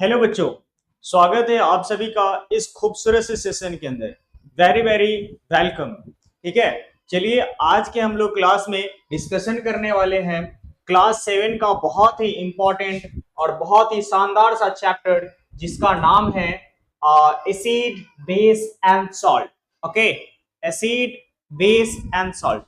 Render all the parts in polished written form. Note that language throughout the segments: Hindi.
हेलो बच्चों, स्वागत है आप सभी का इस खूबसूरत से सेशन के अंदर। Very very welcome. ठीक है, चलिए आज के हम लोग क्लास में डिस्कशन करने वाले हैं क्लास 7 का बहुत ही इंपॉर्टेंट और बहुत ही शानदार सा चैप्टर जिसका नाम है acid base and salt. Okay, acid base and salt.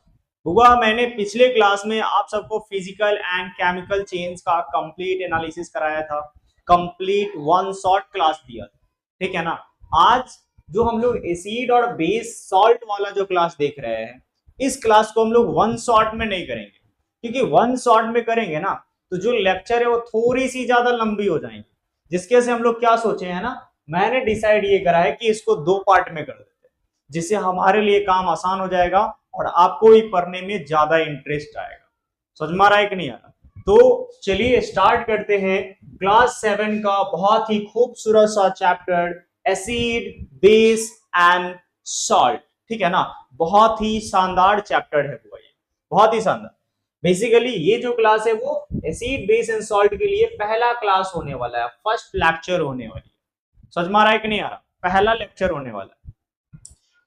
हुआ मैंने पिछले क्लास में आप सबको फिजिकल एंड केमिकल चेंज का कंप्लीट एनालिसिस कराया था, कंप्लीट वन शॉट क्लास दिया था। ठीक है ना। आज जो हम लोग एसिड और बेस सॉल्ट वाला जो क्लास देख रहे हैं, इस क्लास को हम लोग वन शॉट में नहीं करेंगे, क्योंकि वन शॉट में करेंगे ना तो जो लेक्चर है वो थोड़ी सी ज्यादा लंबी हो जाएंगी। जिसके वजह से हम लोग क्या सोचे हैं ना, मैंने डिसाइड ये करा है कि इसको दो पार्ट में कर देते हैं, जिससे हमारे लिए काम आसान हो जाएगा और आपको भी पढ़ने में ज्यादा इंटरेस्ट आएगा। समझ में आ रहा है कि नहीं आ रहा? तो चलिए स्टार्ट करते हैं क्लास 7 का बहुत ही खूबसूरत सा chapter acid base and salt. ठीक है ना, बहुत ही शानदार चैप्टर है वो, ये बहुत ही शानदार। बेसिकली ये जो क्लास है वो एसिड बेस एंड सॉल्ट के लिए पहला क्लास होने वाला है, फर्स्ट लेक्चर होने वाली है। समझ में आ रहा है कि नहीं आ रहा? पहला लेक्चर होने वाला है।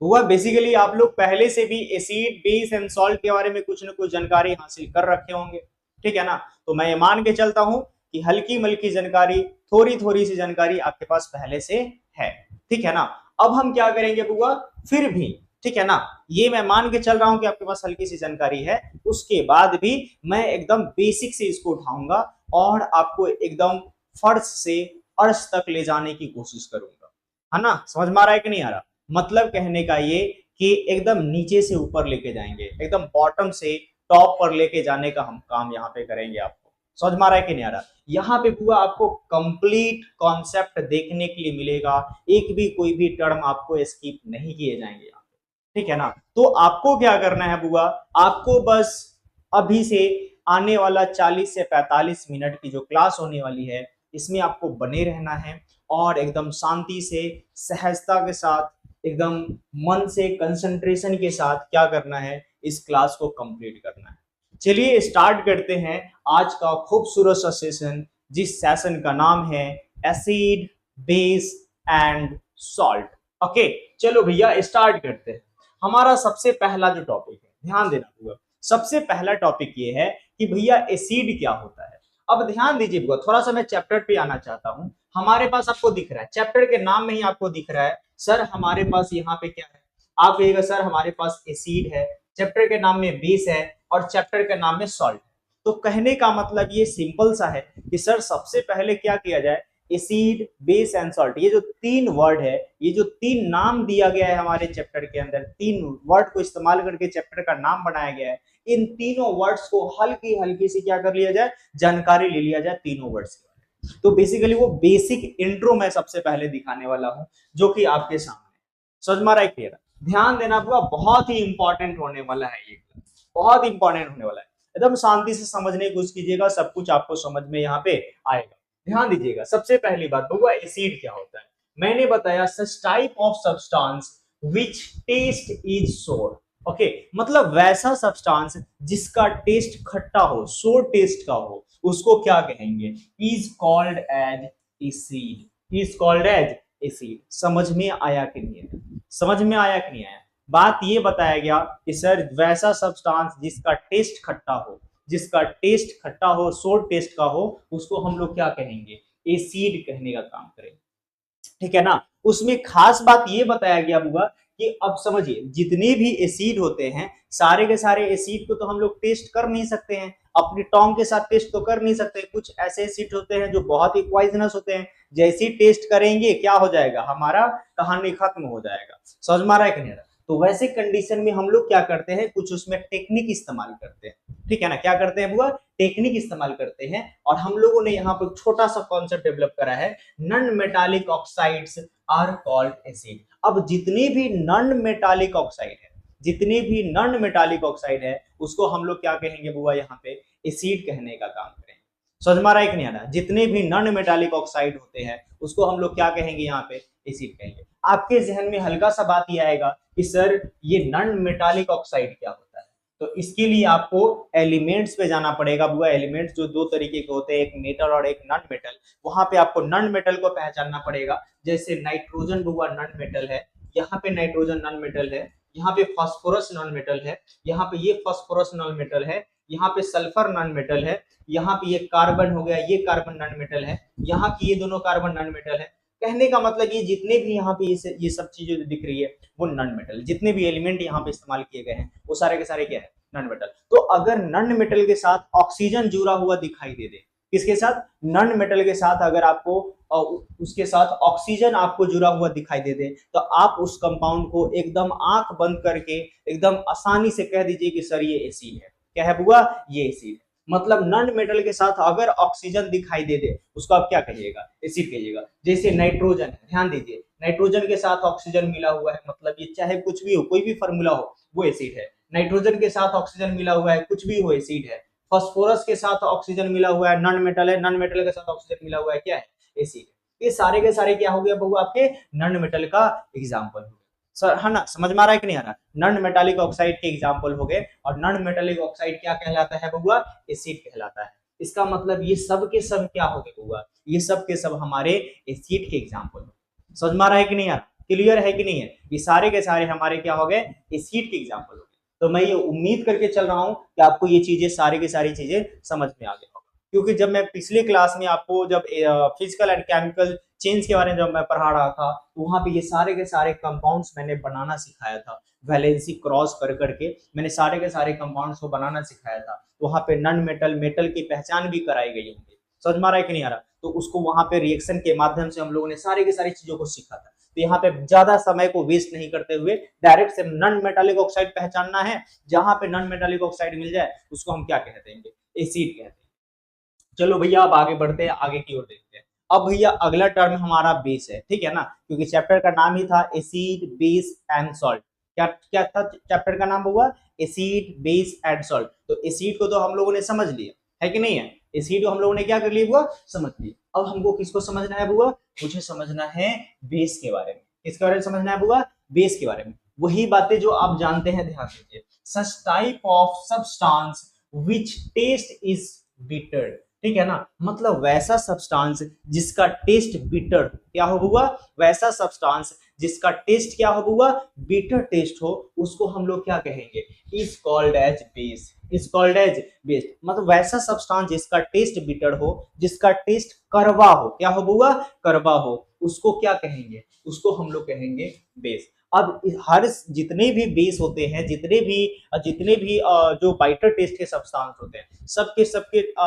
हुआ बेसिकली आप लोग पहले से भी एसिड बेस एंड सॉल्ट के बारे में कुछ न कुछ जानकारी हासिल कर रखे होंगे। ठीक है ना, तो मैं ये मान के चलता हूं कि हल्की मल्की जानकारी, थोड़ी थोड़ी सी जानकारी आपके पास पहले से है। ठीक है ना। अब हम क्या करेंगे बुआ, फिर भी ठीक है ना, ये मैं मान के चल रहा हूं कि आपके पास हल्की सी जानकारी है, उसके बाद भी मैं एकदम बेसिक से इसको उठाऊंगा और आपको एकदम फर्श से अर्श तक ले जाने की कोशिश करूंगा। है ना, समझ में आ रहा है कि नहीं आ रहा? मतलब कहने का ये कि एकदम नीचे से ऊपर लेके जाएंगे, एकदम बॉटम से टॉप पर लेके जाने का हम काम यहाँ पे करेंगे। आपको समझ में आ रहा है कि नहीं आ रहा? यहाँ पे पूरा आपको कंप्लीट कॉन्सेप्ट देखने के लिए मिलेगा, एक भी कोई भी टर्म आपको स्किप नहीं किए जाएंगे यहाँ पे। ठीक है ना। तो आपको क्या करना है बुआ, आपको बस अभी से आने वाला 40 से 45 मिनट की जो क्लास होने वाली है, इसमें आपको बने रहना है और एकदम शांति से, सहजता के साथ, एकदम मन से, कंसंट्रेशन के साथ क्या करना है, इस क्लास को कंप्लीट करना है। चलिए स्टार्ट करते हैं आज का खूबसूरत सा सेशन, जिस सेशन का नाम है acid base and salt. Okay, चलो भैया स्टार्ट करते हैं। हमारा सबसे पहला जो टॉपिक है, ध्यान देना पूरा, सबसे पहला टॉपिक ये है कि भैया एसिड क्या होता है। अब ध्यान दीजिए, थोड़ा सा मैं चैप्टर पे आना चाहता हूं। हमारे पास आपको दिख रहा है, चैप्टर के नाम में ही आपको दिख रहा है, सर हमारे पास यहाँ पे क्या है? आप कहिएगा सर हमारे पास एसिड है, चैप्टर के नाम में बेस है और चैप्टर के नाम में सॉल्ट है। तो कहने का मतलब ये सिंपल सा है कि सर सबसे पहले क्या किया जाए, एसिड बेस एंड सॉल्ट, ये जो तीन वर्ड है, ये जो तीन नाम दिया गया है हमारे चैप्टर के अंदर, तीन वर्ड को इस्तेमाल करके चैप्टर का नाम बनाया गया है, इन तीनों वर्ड्स को हल्की हल्की से क्या कर लिया जाए, जानकारी ले लिया जाए तीनों वर्ड्स की। तो बेसिकली वो बेसिक इंट्रो मैं सबसे पहले दिखाने वाला हूं, जो कि आपके सामने समझ में आ रहा है? क्लियर? ध्यान देना पूरा, बहुत ही इंपॉर्टेंट होने वाला है ये, बहुत इंपॉर्टेंट होने वाला है। एकदम शांति से समझने की कोशिश कीजिएगा, सब कुछ आपको समझ में यहाँ पे आएगा। ध्यान दीजिएगा, सबसे पहली बात बउआ, एसिड क्या होता है? मैंने बताया such type of substance which taste is sour. Okay, मतलब वैसा सब्सटेंस जिसका टेस्ट खट्टा हो, सोर टेस्ट का हो, उसको क्या कहेंगे? Is called as acid. Is called as acid. समझ में आया कि नहीं आया? समझ में आया कि नहीं आया? बात ये बताया गया कि सर वैसा सब्सटेंस जिसका टेस्ट खट्टा हो, जिसका टेस्ट खट्टा हो, सोर टेस्ट का हो, उसको हम लोग क्या कहेंगे? एसिड कहने का काम करेंगे। ठीक है ना। उसमें खास बात ये बताया गया हुआ कि अब समझिए, जितने भी एसिड होते हैं, सारे के सारे एसिड को तो हम लोग टेस्ट कर नहीं सकते हैं, अपनी टोंग के साथ टेस्ट तो कर नहीं सकते। कुछ ऐसे एसिड होते हैं जो बहुत ही पॉइजनस होते हैं, जैसे ही टेस्ट करेंगे क्या हो जाएगा, हमारा कहानी खत्म हो जाएगा। समझ में आ रहा है कि नहीं? तो वैसे कंडीशन में हम लोग क्या करते हैं, कुछ उसमें टेक्निक इस्तेमाल करते हैं। ठीक है ना, क्या करते हैं बुआ? टेक्निक इस्तेमाल करते हैं। और हम लोगों ने यहाँ पर छोटा सा कॉन्सेप्ट डेवलप करा है, non metallic oxides are called acid. अब जितनी भी नॉन मेटालिक ऑक्साइड है, जितनी भी नॉन मेटालिक ऑक्साइड है, उसको हम लोग क्या कहेंगे बुआ, यहाँ पे एसिड कहने का काम करेंगे। समझ में आ रहा है कि नहीं आ रहा? जितने भी नॉन मेटालिक ऑक्साइड होते हैं उसको हम लोग क्या कहेंगे, यहाँ पे एसिड कहेंगे। आपके जहन में हल्का सा बात ये आएगा कि सर ये नॉन मेटालिक ऑक्साइड क्या होता है? तो इसके लिए आपको एलिमेंट्स पे जाना पड़ेगा बुआ। एलिमेंट्स जो दो तरीके के होते हैं, एक मेटल और एक नॉन मेटल, वहां पे आपको नॉन मेटल को पहचानना पड़ेगा। जैसे नाइट्रोजन बुआ नॉन मेटल है, यहाँ पे नाइट्रोजन नॉन मेटल है, यहाँ पे फास्फोरस नॉन मेटल है, यहाँ पे ये फास्फोरस नॉन मेटल है, यहाँ पे सल्फर नॉन मेटल है, यहाँ पे ये कार्बन हो गया, ये कार्बन नॉन मेटल है, यहाँ की ये दोनों कार्बन नॉन मेटल है। कहने का मतलब ये जितने भी यहाँ पे ये सब चीजें जो दिख रही है वो नॉन मेटल, जितने भी एलिमेंट यहाँ पे इस्तेमाल किए गए हैं वो सारे के सारे क्या है, नॉन मेटल। तो अगर नॉन मेटल के साथ ऑक्सीजन जुड़ा हुआ दिखाई दे दे, किसके साथ, नॉन मेटल के साथ, अगर आपको उसके साथ ऑक्सीजन आपको जुड़ा हुआ दिखाई दे दे, तो आप उस कंपाउंड को एकदम आंख बंद करके एकदम आसानी से कह दीजिए कि सर ये एसिड है। क्या है बुआ, ये एसिड है। मतलब नॉन मेटल के साथ अगर ऑक्सीजन दिखाई दे दे उसको आप क्या कहिएगा, एसिड कहिएगा। जैसे नाइट्रोजन है, ध्यान दीजिए, नाइट्रोजन के साथ ऑक्सीजन मिला हुआ है, मतलब ये चाहे कुछ भी हो, कोई भी फार्मूला हो, वो एसिड है। नाइट्रोजन के साथ ऑक्सीजन मिला हुआ है, कुछ भी हो, एसिड है। फास्फोरस के साथ ऑक्सीजन मिला हुआ है, नॉन मेटल है, नॉन मेटल के साथ ऑक्सीजन मिला हुआ है, क्या है, एसिड है। ये सारे के सारे क्या हो गया बहू, आपके नॉन मेटल का एग्जाम्पल हो गया। सर है ना, समझ में आ रहा है कि नहीं आ रहा, नॉन मेटालिक ऑक्साइड के एग्जाम्पल हो गए। और नॉन मेटालिक ऑक्साइड क्या कहलाता है बबुआ, एसिड कहलाता है। इसका मतलब ये सब के सब क्या हो गए बबुआ, ये सब के सब हमारे एसिड के एग्जाम्पल हो। समझ में आ रहा है कि नहीं यार, क्लियर है कि नहीं है, ये सारे के सारे हमारे क्या हो गए, एसिड के एग्जाम्पल हो गए। तो मैं ये उम्मीद करके चल रहा हूं कि आपको ये चीजें सारी की सारी चीजें समझ में आ गई होगा, क्योंकि जब मैं पिछले क्लास में आपको जब फिजिकल एंड केमिकल चेंज के बारे में जब मैं पढ़ा रहा था, तो वहां पे ये सारे के सारे कंपाउंड्स मैंने बनाना सिखाया था, वैलेंसी क्रॉस कर करके मैंने सारे के सारे कंपाउंड्स को बनाना सिखाया था। वहां पे नॉन मेटल मेटल की पहचान भी कराई गई होंगी। समझ में आ रहा है कि नहीं आ रहा, तो उसको वहां पे रिएक्शन के माध्यम से हम लोगों ने सारी की सारी चीजों को सीखा था। तो यहाँ पे ज्यादा समय को वेस्ट नहीं करते हुए डायरेक्ट से नॉन मेटालिक ऑक्साइड पहचानना है। जहां पे नॉन मेटालिक ऑक्साइड मिल जाए उसको हम क्या कहते हैं, एसिड कहते हैं। चलो भैया अब आगे बढ़ते हैं, आगे की ओर देखते हैं। अब भैया अगला टर्म हमारा बेस है, ठीक है ना, क्योंकि चैप्टर का नाम ही था एसिड बेस एंड सॉल्ट। क्या क्या था चैप्टर का नाम हुआ, एसिड बेस एंड सॉल्ट। तो एसिड को तो हम लोगों ने समझ लिया है कि नहीं है, एसिड को हम लोगों ने क्या कर लिया बुआ, समझ लिया। अब हमको किसको समझना है बुआ, मुझे समझना है बेस के बारे में। किसके बारे में समझना है बुआ, बेस के बारे में। वही बातें जो आप जानते हैं, ध्यान दीजिए, such type of substance which taste is bitter, ठीक है ना, मतलब वैसा सब्सटेंस जिसका टेस्ट बिटर क्या हो बुआ, वैसा सब्सटेंस जिसका टेस्ट क्या हो बुआ, बिटर टेस्ट हो, उसको हम लोग क्या कहेंगे, is called as base, is called as base. मतलब वैसा सब्सटेंस जिसका टेस्ट बिटर हो, जिसका टेस्ट कड़वा हो, क्या हो बुआ, कड़वा हो, उसको क्या कहेंगे, उसको हम लोग कहेंगे बेस। अब हर जितने भी बेस होते हैं, जितने भी जो बाइटर टेस्ट के सब्सटेंस होते हैं, सबके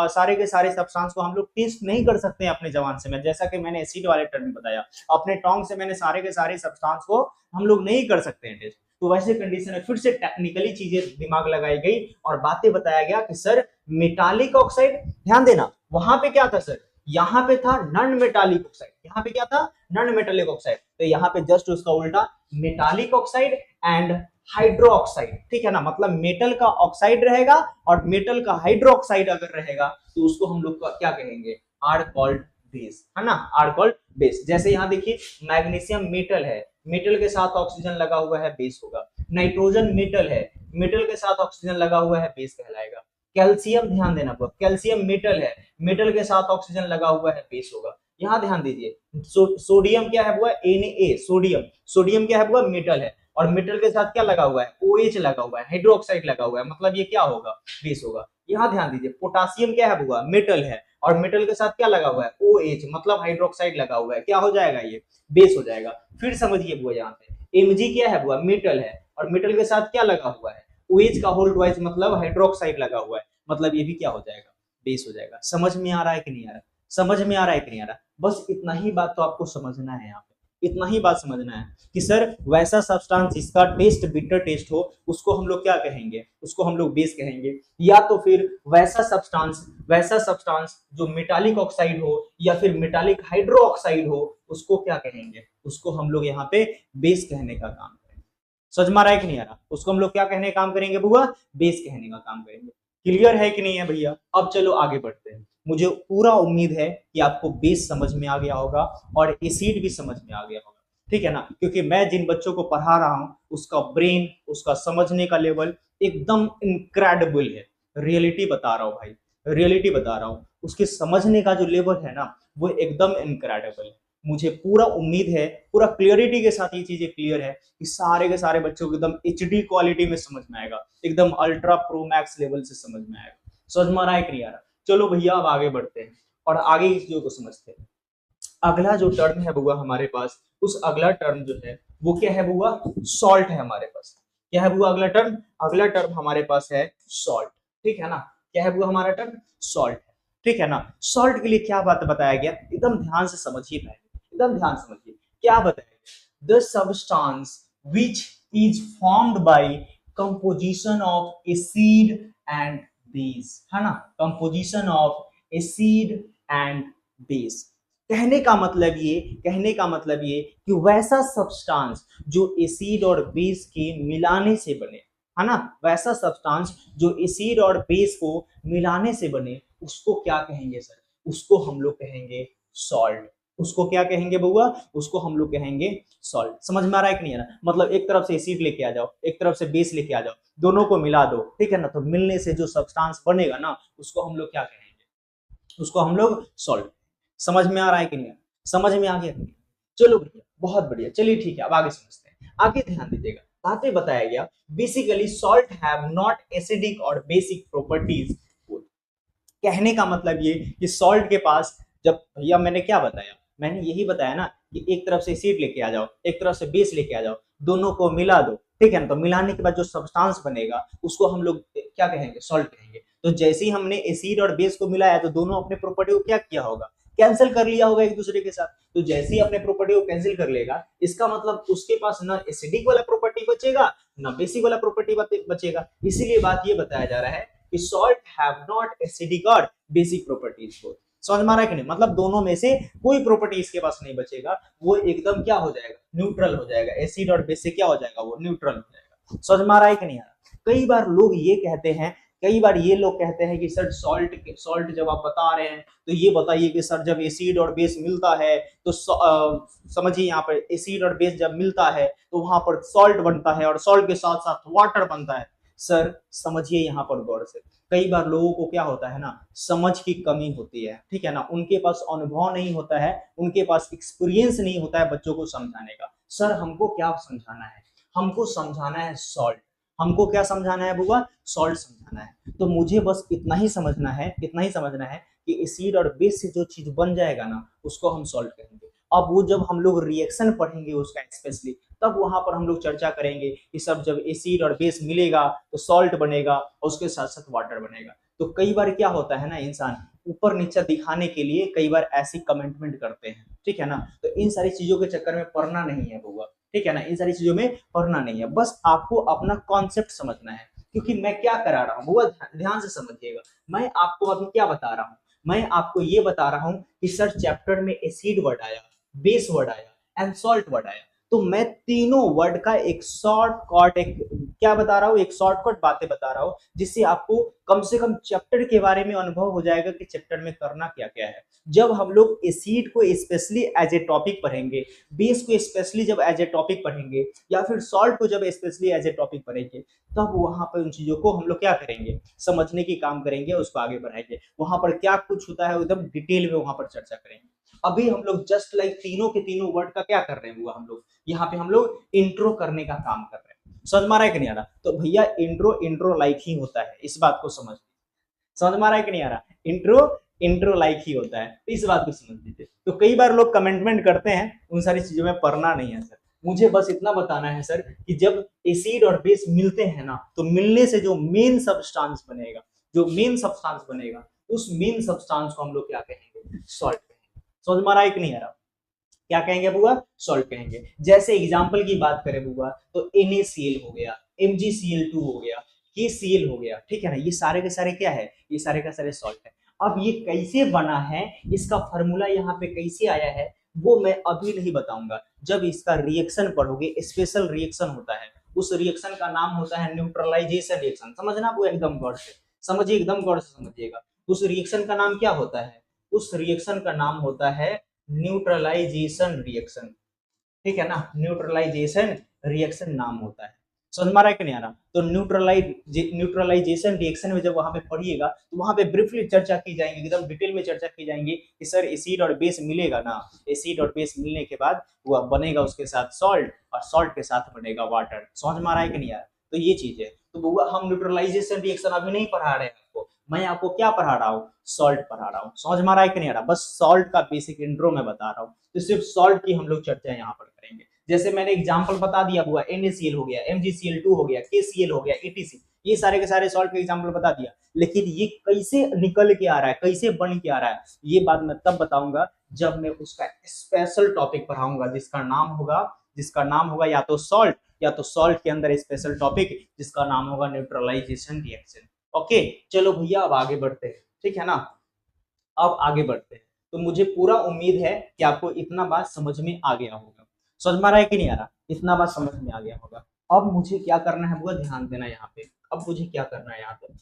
सारे के सारे सब्सटेंस को हम लोग टेस्ट नहीं कर सकते हैं अपने जबान से। मैं जैसा कि मैंने एसिड वाले टर्म में बताया, अपने टोंग से मैंने सारे के सारे सब्सटेंस को हम लोग नहीं कर सकते हैं टेस्ट। तो वैसे कंडीशन में फिर से टेक्निकली चीजें दिमाग लगाई गई और बातें बताया गया कि सर मेटालिक ऑक्साइड, ध्यान देना वहां पे क्या था सर, यहाँ पे था नॉन मेटालिक ऑक्साइड, यहाँ पे क्या था, नॉन मेटालिक ऑक्साइड। तो यहाँ पे जस्ट उसका उल्टा metallic oxide and hydro oxide, ठीक है ना, मतलब मेटल का ऑक्साइड रहेगा और मेटल का हाइड्रो ऑक्साइड अगर रहेगा तो उसको हम लोग क्या कहेंगे, आर कॉल्ड बेस, है ना, आर कॉल्ड बेस। जैसे यहाँ देखिए मैग्नीशियम मेटल है, मेटल के साथ ऑक्सीजन लगा हुआ है, बेस होगा। नाइट्रोजन मेटल है, मेटल के साथ ऑक्सीजन लगा हुआ है, बेस कहलाएगा। कैल्शियम, ध्यान देना, कैल्शियम मेटल है, मेटल के साथ ऑक्सीजन लगा हुआ है, बेस होगा। यहाँ ध्यान दीजिए सोडियम क्या है बुआ, Na, सोडियम, सोडियम क्या है बुआ, मेटल है, और मेटल के साथ क्या लगा हुआ है, OH लगा हुआ है, हाइड्रोक्साइड लगा हुआ है, मतलब ये क्या होगा, बेस होगा। यहाँ ध्यान दीजिए पोटासियम क्या है बुआ, मेटल है, और मेटल के साथ क्या लगा हुआ है, OH, मतलब हाइड्रोक्साइड लगा हुआ है, क्या हो जाएगा, ये बेस हो जाएगा। फिर समझिए बुआ, यहाँ पे Mg क्या है बुआ, मेटल है, और मेटल के साथ क्या लगा हुआ है, OH का होल ट्वाइस, मतलब हाइड्रोक्साइड लगा हुआ है, मतलब ये भी क्या हो जाएगा, बेस हो जाएगा। समझ में आ रहा है कि नहीं आ रहा, समझ में आ रहा है कि नहीं आ रहा, बस इतना ही बात तो आपको समझना है यहाँ पे, इतना ही बात समझना है कि सर वैसा सब्सटेंस जिसका टेस्ट बिटर टेस्ट हो उसको हम लोग क्या कहेंगे, उसको हम लोग बेस कहेंगे। या तो फिर वैसा सब्सटेंस जो मेटालिक ऑक्साइड हो या फिर मेटालिक हाइड्रो ऑक्साइड हो, उसको क्या कहेंगे, उसको हम लोग यहाँ पे बेस कहने का काम करेंगे। समझ में आ रहा है कि नहीं आ रहा, उसको हम लोग क्या कहने का काम करेंगे बुआ, बेस कहने का काम करेंगे। क्लियर है कि नहीं है भैया, अब चलो आगे बढ़ते हैं। मुझे पूरा उम्मीद है कि आपको बेस समझ में आ गया होगा और एसिड भी समझ में आ गया होगा, ठीक है ना, क्योंकि मैं जिन बच्चों को पढ़ा रहा हूं उसका ब्रेन, उसका समझने का लेवल एकदम इनक्रेडिबल है। रियलिटी बता रहा हूँ भाई, रियलिटी बता रहा हूँ। उसके समझने का जो लेवल है ना वो एकदम इनक्रेडिबल है। मुझे पूरा उम्मीद है, पूरा क्लियरिटी के साथ ये चीजें क्लियर है कि सारे के सारे बच्चों को एकदम एचडी क्वालिटी में समझ में आएगा, एकदम अल्ट्रा प्रो मैक्स लेवल से समझ में आएगा। समझ में आ रहा है कि नहीं आ रहा? चलो भैया अब आगे बढ़ते हैं और आगे की चीजों को समझते हैं। अगला जो टर्म है बुआ हमारे पास, उस अगला टर्म जो है वो क्या है बुआ? सॉल्ट है हमारे पास। क्या है बुआ अगला टर्म? अगला टर्म हमारे पास है सॉल्ट। ठीक है ना? क्या है बुआ हमारा टर्म? सॉल्ट है। ठीक है ना? सॉल्ट के लिए क्या बात बताया गया, एकदम ध्यान से समझिए पहले, एकदम ध्यान से समझिए क्या बताया गया। The substance which is formed by composition of acid and base, है ना? Composition of acid and base. कहने का मतलब ये, कहने का मतलब ये कि वैसा सब्सटेंस जो एसिड और बेस के मिलाने से बने, है ना? वैसा सब्सटेंस जो एसिड और बेस को मिलाने से बने, उसको क्या कहेंगे सर? उसको हम लोग कहेंगे सॉल्ट। उसको क्या कहेंगे बउआ? उसको हम लोग कहेंगे सॉल्ट। समझ में आ रहा है कि नहीं आ रहा? मतलब एक तरफ से एसिड लेके आ जाओ, एक तरफ से बेस लेके आ जाओ, दोनों को मिला दो, ठीक है ना? तो मिलने से जो सब्सटेंस बनेगा ना उसको हम लोग क्या कहेंगे? उसको हम लोग सॉल्ट। समझ में आ रहा है कि नहीं? समझ में आ गया? चलो भैया बहुत बढ़िया, चलिए ठीक है अब आगे समझते हैं। आगे ध्यान दीजिएगा, बातें बताया गया basically salt have not acidic और बेसिक प्रॉपर्टीज। कहने का मतलब ये कि सॉल्ट के पास, जब भैया मैंने क्या बताया, मैंने यही बताया ना कि एक तरफ से एसिड लेके आ जाओ, एक तरफ से बेस लेके आ जाओ, दोनों को मिला दो, ठीक है ना? तो मिलाने के बाद जो सब्सटेंस बनेगा उसको हम लोग क्या कहेंगे? सॉल्ट कहेंगे। तो जैसे ही हमने एसिड और बेस को मिलाया तो दोनों अपने प्रॉपर्टी को क्या किया होगा? कैंसिल कर लिया होगा एक दूसरे के साथ। तो जैसे ही अपने प्रॉपर्टी को कैंसिल कर लेगा, इसका मतलब उसके पास ना एसिडिक वाला प्रॉपर्टी बचेगा ना बेसिक वाला प्रॉपर्टी बचेगा। इसीलिए बात ये बताया जा रहा है कि सॉल्ट हैव नॉट एसिडिक और बेसिक प्रॉपर्टीज को। समझ में आ रहा है कि नहीं? मतलब दोनों में से कोई प्रॉपर्टी इसके पास नहीं बचेगा, वो एकदम क्या हो जाएगा? न्यूट्रल हो जाएगा। एसिड और बेस से क्या हो जाएगा? वो न्यूट्रल हो जाएगा। समझ में आ रहा है कि नहीं आ रहा? कई बार लोग ये कहते हैं, कई बार ये लोग कहते हैं कि सर सॉल्ट जब आप बता रहे हैं तो ये बताइए कि सर जब एसिड और बेस मिलता है तो समझिए यहाँ पर एसिड और बेस जब मिलता है तो वहां पर सॉल्ट बनता है और सॉल्ट के साथ साथ वाटर बनता है। सर समझिए यहाँ पर गौर से, कई बार लोगों को क्या होता है ना, समझ की कमी होती है, ठीक है ना? उनके पास अनुभव नहीं होता है, उनके पास एक्सपीरियंस नहीं होता है बच्चों को समझाने का। सर हमको क्या समझाना है? हमको समझाना है सॉल्ट। हमको क्या समझाना है बुआ? सॉल्ट समझाना है। तो मुझे बस इतना ही समझना है, इतना ही समझना है कि एसिड और बेस से जो चीज बन जाएगा ना उसको हम सॉल्ट कहेंगे। अब वो जब हम लोग रिएक्शन पढ़ेंगे उसका स्पेशली, तब वहां पर हम लोग चर्चा करेंगे कि सब जब एसिड और बेस मिलेगा तो सॉल्ट बनेगा और उसके साथ साथ वाटर बनेगा। तो कई बार क्या होता है ना, इंसान ऊपर नीचे दिखाने के लिए कई बार ऐसी कमेंटमेंट करते हैं, ठीक है ना? तो इन सारी चीजों के चक्कर में पढ़ना नहीं है बुआ, ठीक है ना? इन सारी चीजों में पढ़ना नहीं है, बस आपको अपना कॉन्सेप्ट समझना है। क्योंकि मैं क्या करा रहा हूँ बुआ, ध्यान से समझिएगा। मैं आपको अभी क्या बता रहा हूँ? मैं आपको ये बता रहा हूँ कि सर चैप्टर में एसिड वर्ड आया, बेस वर्ड आया एंड सॉल्ट वर्ड आया, तो मैं तीनों वर्ड का एक शॉर्टकट, एक क्या बता रहा हूँ, एक शॉर्टकट बातें बता रहा हूँ, जिससे आपको कम से कम चैप्टर के बारे में अनुभव हो जाएगा कि चैप्टर में करना क्या क्या है। जब हम लोग एसिड को स्पेशली एज ए टॉपिक पढ़ेंगे, बेस को स्पेशली जब एज ए टॉपिक पढ़ेंगे, या फिर सॉल्ट को जब स्पेशली एज ए टॉपिक पढ़ेंगे, तब वहां पर उन चीजों को हम लोग क्या करेंगे? समझने की काम करेंगे, उसको आगे बढ़ाएंगे। वहां पर क्या कुछ होता है एकदम डिटेल में वहां पर चर्चा करेंगे। अभी हम लोग जस्ट लाइक तीनों के तीनों वर्ड का क्या कर रहे हैं हम लोग यहाँ पे? हम लोग इंट्रो करने का काम कर रहे हैं। समझ में आ रहा है कि नहीं आ रहा? तो भैया इंट्रो इंट्रो लाइक ही होता है, इस बात को समझ, समझ में आ रहा है कि नहीं आ रहा? इंट्रो इंट्रो लाइक ही होता है, तो इस बात को समझ लीजिए। तो कई बार लोग कमेंटमेंट करते हैं, उन सारी चीजों में पढ़ना नहीं है सर। मुझे बस इतना बताना है सर कि जब एसिड और बेस मिलते हैं ना, तो मिलने से जो मेन सब्सटेंस बनेगा, जो मेन सब्सटेंस बनेगा, उस मेन सब्सटेंस को हम लोग क्या कहेंगे? सॉल्ट कहेंगे। समझ में आ रहा है कि नहीं आ रहा? क्या कहेंगे बुआ? सॉल्ट कहेंगे। जैसे एग्जांपल की बात करें बुआ तो NaCl हो गया, MgCl2 हो गया, KCl हो गया, ठीक है ना? ये सारे के सारे क्या है? ये सारे का सारे सॉल्ट है। अब ये कैसे बना है, इसका फॉर्मूला यहाँ पे कैसे आया है, वो मैं अभी नहीं बताऊंगा। जब इसका रिएक्शन पढ़ोगे, स्पेशल रिएक्शन होता है, उस रिएक्शन का नाम होता है न्यूट्रलाइजेशन रिएक्शन। समझना वो एकदम गौर से समझिए, एकदम गौर से समझिएगा। उस रिएक्शन का नाम क्या होता है? उस रिएक्शन का नाम होता है न्यूट्रलाइजेशन रिएक्शन, ठीक है ना? न्यूट्रलाइजेशन रिएक्शन नाम होता है। समझ में आ रहा है कि नहीं आ रहा? तो न्यूट्रलाइजेशन रिएक्शन में जब वहां पे पढ़िएगा तो वहां पे ब्रीफली चर्चा की जाएगी, एकदम डिटेल में चर्चा की जाएंगी कि सर एसिड और बेस मिलेगा ना, एसिड और बेस मिलने के बाद वो बनेगा उसके साथ सॉल्ट, और सॉल्ट के साथ बनेगा वाटर। समझ में आ रहा है कि नहीं आ रहा? तो ये चीज है। तो बुआ हम न्यूट्रलाइजेशन रिएक्शन अभी नहीं पढ़ा रहे हैं आपको, मैं आपको क्या पढ़ा रहा हूँ, सॉल्ट पढ़ा रहा हूँ। समझ में आ रहा है कि नहीं आ रहा? बस सॉल्ट का बेसिक इंट्रो में बता रहा हूँ, तो सिर्फ सॉल्ट की हम लोग चर्चा यहाँ पर करेंगे। जैसे मैंने एग्जांपल बता दिया हुआ, NaCl हो गया, MgCl2 हो गया, KCl हो गया, etc, ये सारे के सारे सॉल्ट के एग्जांपल बता दिया। लेकिन ये कैसे निकल के आ रहा है, कैसे बन के आ रहा है, ये बात मैं तब बताऊंगा जब मैं उसका स्पेशल टॉपिक पढ़ाऊंगा, जिसका नाम होगा या तो सॉल्ट, या तो सॉल्ट के अंदर स्पेशल टॉपिक जिसका नाम होगा न्यूट्रलाइजेशन रिएक्शन। ओके, चलो भैया अब आगे बढ़ते हैं, ठीक है ना? अब आगे बढ़ते हैं। तो मुझे पूरा उम्मीद है कि आपको इतना बात समझ में आ गया होगा। समझ में आ रहा है कि नहीं आ रहा? इतना बात समझ में आ गया होगा। अब मुझे क्या करना है, वो ध्यान देना यहाँ पे। अब मुझे क्या करना है यहाँ पे,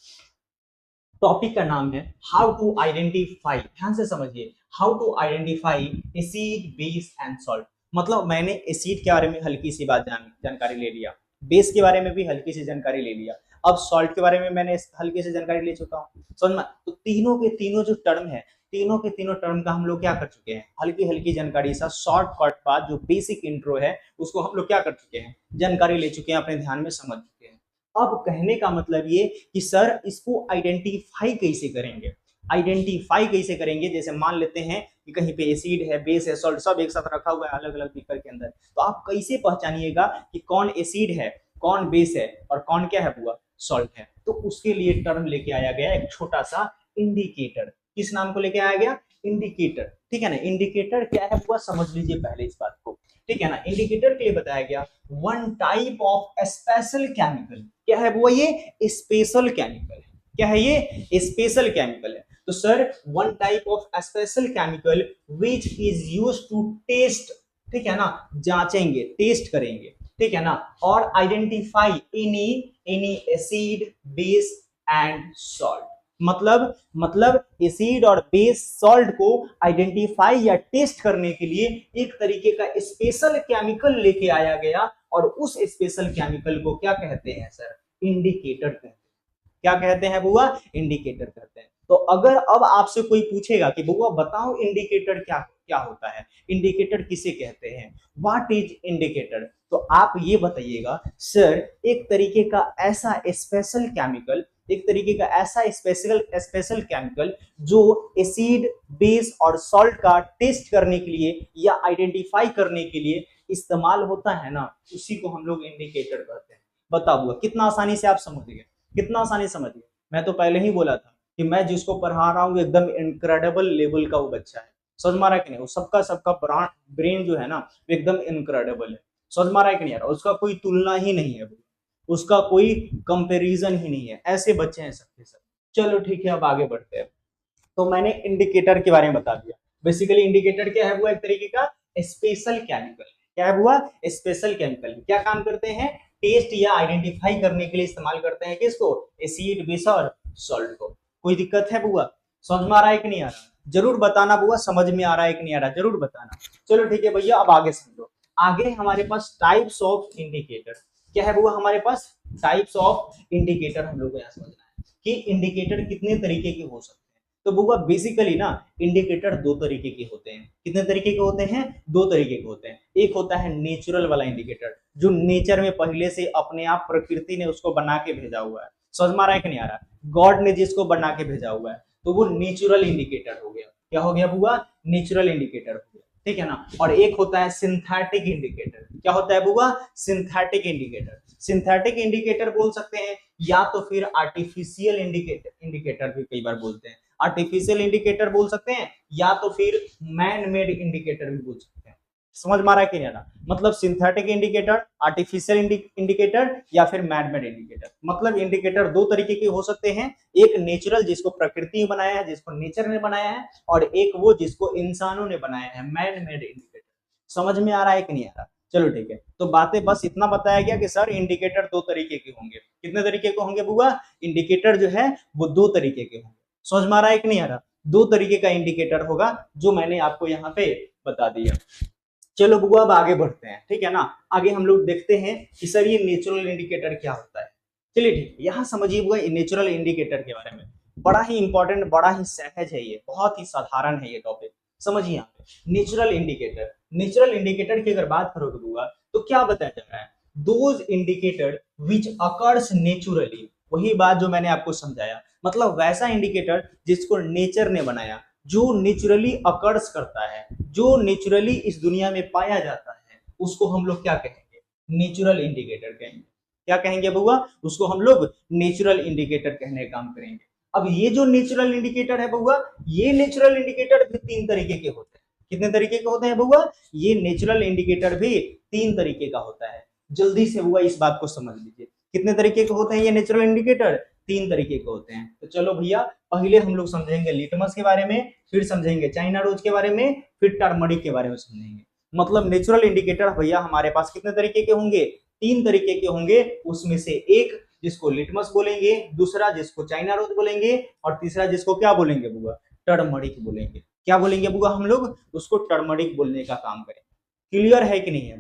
टॉपिक का नाम है हाउ टू आइडेंटिफाई, ध्यान से समझिए, how to identify acid base and salt. मतलब मैंने एसिड के बारे में हल्की सी बात जानकारी ले लिया, बेस के बारे में भी हल्की सी जानकारी ले लिया, अब सॉल्ट के बारे में मैंने हल्की से जानकारी ले चुका हूँ। समझ में? तो तीनों के तीनों जो टर्म है, तीनों के तीनों टर्म का हम लोग क्या कर चुके हैं, हल्की हल्की जानकारी सा शॉर्टकट बात, जो बेसिक इंट्रो है उसको हम लोग क्या कर चुके हैं, जानकारी ले चुके हैं, अपने ध्यान में समझ चुके हैं। अब कहने का मतलब ये कि सर इसको आइडेंटिफाई कैसे करेंगे, आइडेंटिफाई कैसे करेंगे? जैसे मान लेते हैं कि कहीं पे एसिड है, बेस है, सॉल्ट सब एक साथ रखा हुआ है अलग अलग बीकर के अंदर, तो आप कैसे पहचानिएगा कि कौन एसिड है, कौन बेस है, और कौन क्या है बुआ, सॉल्ट है? तो उसके लिए टर्म लेके आया गया एक छोटा सा इंडिकेटर। किस नाम को लेके आया गया, इंडिकेटर, ठीक है ना? इंडिकेटर क्या है बुआ, समझ लीजिए पहले इस बात को, ठीक है ना? इंडिकेटर के लिए बताया गया one type of special chemical. क्या है वो, ये स्पेशल केमिकल है। क्या है ये, स्पेशल केमिकल है। तो sir one type of special chemical which is use to test, ठीक है ना, जांचेंगे, टेस्ट करेंगे, ठीक है ना, और identify any acid base and salt. मतलब एसिड और बेस सॉल्ट को आइडेंटिफाई या टेस्ट करने के लिए एक तरीके का स्पेशल केमिकल लेके आया गया, और उस स्पेशल केमिकल को क्या कहते हैं सर, इंडिकेटर कहते हैं। क्या कहते हैं बुआ, इंडिकेटर कहते हैं। तो अगर अब आपसे कोई पूछेगा कि बुआ बताओ इंडिकेटर क्या क्या होता है, इंडिकेटर किसे कहते हैं, व्हाट इज इंडिकेटर, तो आप ये बताइएगा सर एक तरीके का ऐसा स्पेशल केमिकल, एक तरीके का ऐसा स्पेशल केमिकल जो एसिड बेस और सॉल्ट का टेस्ट करने के लिए या आइडेंटिफाई करने के लिए इस्तेमाल होता है ना, उसी को हम लोग इंडिकेटर कहते हैं। बताओ कितना आसानी से आप समझ गए, कितना आसानी समझ गए? मैं तो पहले ही बोला था कि मैं जिसको पढ़ा रहा हूँ एकदम इनक्रेडिबल लेवल का वो बच्चा है। समझ मारा कि नहीं? वो सबका ब्रेन जो है ना एकदम इनक्रेडिबल है। समझ मारा कि नहीं यार? उसका कोई तुलना ही नहीं है, उसका कोई कंपैरिजन ही नहीं है, ऐसे बच्चे हैं सबके सब। चलो ठीक है, अब आगे बढ़ते हैं। तो मैंने इंडिकेटर के बारे में बता दिया। बेसिकली इंडिकेटर क्या है, वो एक तरीके का स्पेशल केमिकल। क्या है हुआ, स्पेशल केमिकल। क्या काम करते हैं, टेस्ट या आइडेंटिफाई करने के लिए इस्तेमाल करते हैं किसको, एसिड बेस और सॉल्ट को। कोई दिक्कत है बुआ, समझ में आ रहा है कि नहीं आ रहा? जरूर बताना बुआ, समझ में आ रहा है कि नहीं आ रहा, जरूर बताना। चलो ठीक है भैया, अब आगे समझो। आगे हमारे पास टाइप्स ऑफ इंडिकेटर। क्या है बुआ हमारे पास, टाइप्स ऑफ इंडिकेटर। हम लोग को यहाँ समझना है कि इंडिकेटर कितने तरीके के हो सकते हैं। तो बुआ बेसिकली ना इंडिकेटर दो तरीके के होते हैं। कितने तरीके के होते हैं, दो तरीके के होते हैं। एक होता है नेचुरल वाला इंडिकेटर, जो नेचर में पहले से अपने आप प्रकृति ने उसको बना के भेजा हुआ है। समझ में आ रहा है कि नहीं आ रहा, गॉड ने जिसको बना के भेजा हुआ है, तो वो नेचुरल इंडिकेटर हो गया। क्या हो गया बुआ, नेचुरल इंडिकेटर हो गया, ठीक है ना। और एक होता है सिंथेटिक इंडिकेटर। क्या होता है बुआ, सिंथेटिक इंडिकेटर। सिंथेटिक इंडिकेटर बोल सकते हैं, या तो फिर आर्टिफिशियल इंडिकेटर भी कई बार बोलते हैं। आर्टिफिशियल इंडिकेटर बोल सकते हैं, या तो फिर मैन मेड इंडिकेटर भी बोल सकते हैं। समझ में आ रहा है कि नहीं आ रहा? मतलब सिंथेटिक इंडिकेटर, आर्टिफिशियल इंडिकेटर, या फिर मैन मेड इंडिकेटर। मतलब इंडिकेटर दो तरीके के हो सकते हैं, एक नेचुरल जिसको प्रकृति ने बनाया है, जिसको नेचर ने बनाया है, और एक वो जिसको इंसानों ने बनाया है, मैन मेड इंडिकेटर। समझ में आ रहा है कि नहीं आ रहा? चलो ठीक है, तो बातें बस इतना बताया गया कि सर इंडिकेटर दो तरीके के होंगे। कितने तरीके के होंगे बुआ, इंडिकेटर जो है वो दो तरीके के होंगे। समझ में आ रहा है कि नहीं आ रहा? दो तरीके का इंडिकेटर होगा, जो मैंने आपको यहाँ पे बता दिया। चलो बुआ अब आगे बढ़ते हैं, ठीक है ना। आगे हम लोग देखते हैं कि सर ये नेचुरल इंडिकेटर क्या होता है। चलिए ठीक है, यहाँ समझिए बुआ नेचुरल इंडिकेटर के बारे में। बड़ा ही इंपॉर्टेंट, बड़ा ही सहज है, ये बहुत ही साधारण है ये टॉपिक। समझिए यहाँ पे नेचुरल इंडिकेटर, नेचुरल इंडिकेटर की अगर बात करोगे बुआ तो क्या बताया जा रहा है, those indicator which occurs naturally, वही बात जो मैंने आपको समझाया, मतलब वैसा इंडिकेटर जिसको नेचर ने बनाया, जो नेचुरली अकर्स करता है, जो नेचुरली इस दुनिया में पाया जाता है, उसको हम लोग क्या कहेंगे, नेचुरल इंडिकेटर कहेंगे। क्या कहेंगे बुआ, उसको हम लोग नेचुरल इंडिकेटर कहने का काम करेंगे। अब ये जो नेचुरल इंडिकेटर है बुआ, ये नेचुरल इंडिकेटर भी तीन तरीके के होते हैं। कितने तरीके के होते हैं बुआ, ये नेचुरल इंडिकेटर भी तीन तरीके का होता है। जल्दी से बुआ इस बात को समझ लीजिए, कितने तरीके के होते हैं ये नेचुरल इंडिकेटर, तीन तरीके के होते हैं। तो चलो भैया पहले हम लोग समझेंगे लिटमस के बारे में, फिर समझेंगे चाइना रोज के बारे में, फिर टर्मरिक के बारे में समझेंगे। मतलब नेचुरल इंडिकेटर भैया हमारे पास कितने तरीके के होंगे, तीन तरीके के होंगे। उसमें से एक जिसको लिटमस बोलेंगे, दूसरा जिसको चाइना रोज बोलेंगे, और तीसरा जिसको क्या बोलेंगे बुआ, टर्मरिक बोलेंगे। क्या बोलेंगे बुआ हम लोग, उसको टर्मरिक बोलने का काम करें। क्लियर है कि नहीं है,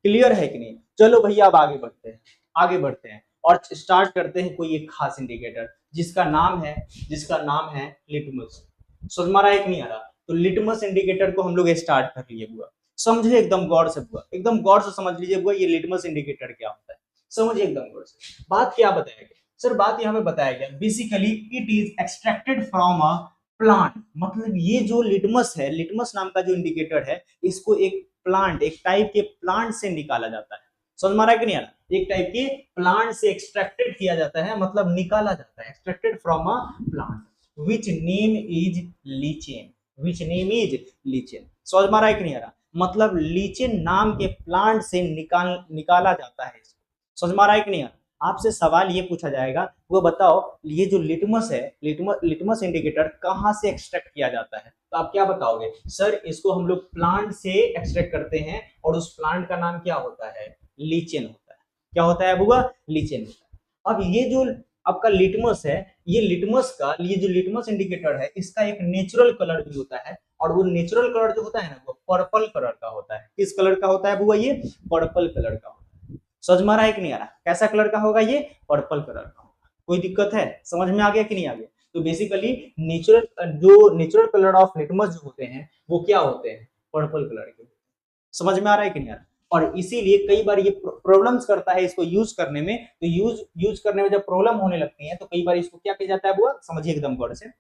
क्लियर है कि नहीं। चलो भैया अब आगे बढ़ते हैं, आगे बढ़ते हैं और स्टार्ट करते हैं कोई एक खास इंडिकेटर जिसका नाम है, जिसका नाम है लिटमस। समझ में आ रहा है कि नहीं आ रहा, तो लिटमस इंडिकेटर को हम लोग स्टार्ट कर लिए बुआ। समझे एकदम गौर से बुआ, एकदम गौर से समझ लीजिए बुआ ये लिटमस इंडिकेटर क्या होता है, समझिए एकदम गौर से। बात क्या बताया गया सर, बात यहाँ पे बताया गया basically it is extracted from a plant. मतलब ये जो लिटमस है, लिटमस नाम का जो इंडिकेटर है, इसको एक प्लांट, एक टाइप के प्लांट से निकाला जाता है। समझ में आ रहा है कि नहीं आ रहा, एक टाइप के प्लांट से एक्सट्रैक्टेड किया जाता है, मतलब निकाला जाता है, extracted from a plant which name is lichen, which name is lichen. समझ में आ रहा है कि नहीं आ रहा, मतलब लीचेन नाम के प्लांट से निकाला जाता है इसको। समझ में आ रहा है कि नहीं आ रहा। आपसे सवाल ये पूछा जाएगा, वो बताओ ये जो लिटमस है, लिटमस इंडिकेटर कहाँ से एक्सट्रैक्ट किया जाता है, तो आप क्या बताओगे, सर इसको हम लोग प्लांट से एक्सट्रैक्ट करते हैं और उस प्लांट का नाम क्या होता है, लीचेन होता है। क्या होता है बुआ, लीचेन होता है। अब ये जो आपका लिटमस है, ये लिटमस का, ये जो लिटमस इंडिकेटर है, इसका एक नेचुरल कलर भी होता है, और वो नेचुरल कलर जो होता है ना, वो पर्पल कलर का होता है। किस कलर का होता है बुआ, ये पर्पल कलर का होता है। समझ में आ रहा है कि नहीं आ रहा, कैसा कलर का होगा ये, पर्पल कलर का होगा। कोई दिक्कत है, समझ में आ गया कि नहीं आ गया। तो बेसिकली नेचुरल, जो नेचुरल कलर ऑफ लिटमस जो होते हैं वो क्या होते हैं, पर्पल कलर के। समझ में आ रहा है कि नहीं आ रहा, और इसीलिए कई बार ये प्रॉब्लम्स करता है इसको यूज करने में। तो यूज करने में जब प्रॉब्लम होने लगती है तो कई बार इसको क्या किया जाता है बुआ, समझिए एकदम गौर से,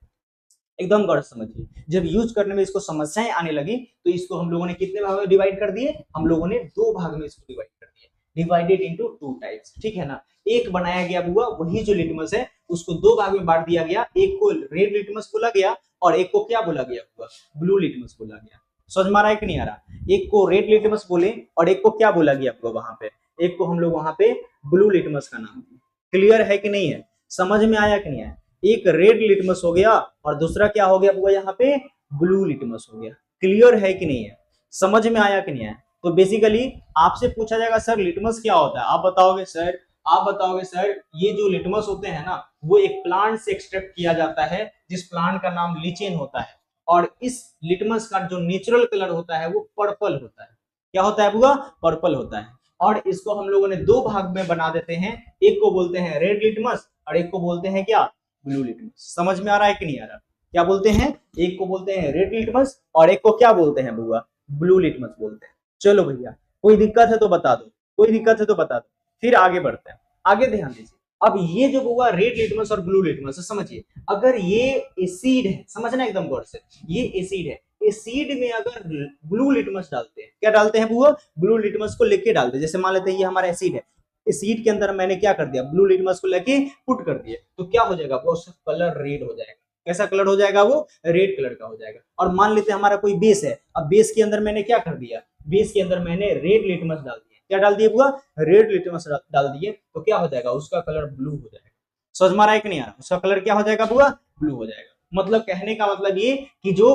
एकदम गौर से समझिए। जब यूज करने में इसको समस्याएं आने लगी तो इसको हम लोगों ने कितने भाग में डिवाइड कर दिए, हम लोगों ने दो भाग में इसको डिवाइड कर दिए, डिवाइडेड इनटू टू टाइप्स, ठीक है ना। एक बनाया गया बुआ, वही जो लिटमस है उसको दो भाग में बांट दिया गया, एक को रेड लिटमस बोला गया और एक को क्या बोला गया बुआ, ब्लू लिटमस बोला गया। समझ में आ रहा है कि नहीं आ रहा, एक को रेड लिटमस बोले और एक को क्या बोला गया आपको वहां पे, एक को हम लोग वहां पे ब्लू लिटमस का नाम दिया। क्लियर है कि नहीं है, समझ में आया कि नहीं आया। एक रेड लिटमस हो गया और दूसरा क्या हो गया बुआ, यहाँ पे ब्लू लिटमस हो गया। क्लियर है कि नहीं है, समझ में आया कि नहीं आया। तो बेसिकली आपसे पूछा जाएगा सर लिटमस क्या होता है, आप बताओगे सर, आप बताओगे सर ये जो लिटमस होते हैं ना, वो एक प्लांट से एक्सट्रैक्ट किया जाता है जिस प्लांट का नाम लीचेन होता है, और इस लिटमस का जो नेचुरल कलर होता है वो पर्पल होता है। क्या होता है बुआ, पर्पल होता है। और इसको हम लोगों ने दो भाग में बना देते हैं, एक को बोलते हैं रेड लिटमस और एक को बोलते हैं क्या, ब्लू लिटमस। समझ में आ रहा है कि नहीं आ रहा, क्या बोलते हैं, एक को बोलते हैं रेड लिटमस और एक को क्या बोलते हैं बुआ, ब्लू लिटमस बोलते हैं। चलो भैया कोई दिक्कत है तो बता दो, कोई दिक्कत है तो बता दो, फिर आगे बढ़ते हैं। आगे ध्यान दीजिए, अब ये जो बुआ रेड लिटमस और ब्लू लिटमस है, समझिए अगर ये एसिड है, समझना एकदम गौर से, ये एसिड है, एसिड में अगर ब्लू लिटमस डालते हैं, क्या डालते हैं बुआ, ब्लू लिटमस को लेके डालते हैं। जैसे मान लेते हैं ये हमारा एसिड है, एसिड के अंदर मैंने क्या कर दिया, ब्लू लिटमस को लेके पुट कर दिया, तो क्या हो जाएगा वो, उसका कलर रेड हो जाएगा। कैसा कलर हो जाएगा वो, रेड कलर का हो जाएगा। और मान लेते हैं हमारा कोई बेस है, अब बेस के अंदर मैंने क्या कर दिया, बेस के अंदर मैंने रेड लिटमस डाल दिया। क्या डाल दिए बुआ, रेड लिटमस डाल दिए, तो क्या हो जाएगा, उसका कलर ब्लू हो जाएगा। समझ में आ रहा है कि नहीं आ रहा, उसका कलर क्या हो जाएगा बुआ, ब्लू हो जाएगा। मतलब कहने का मतलब ये कि जो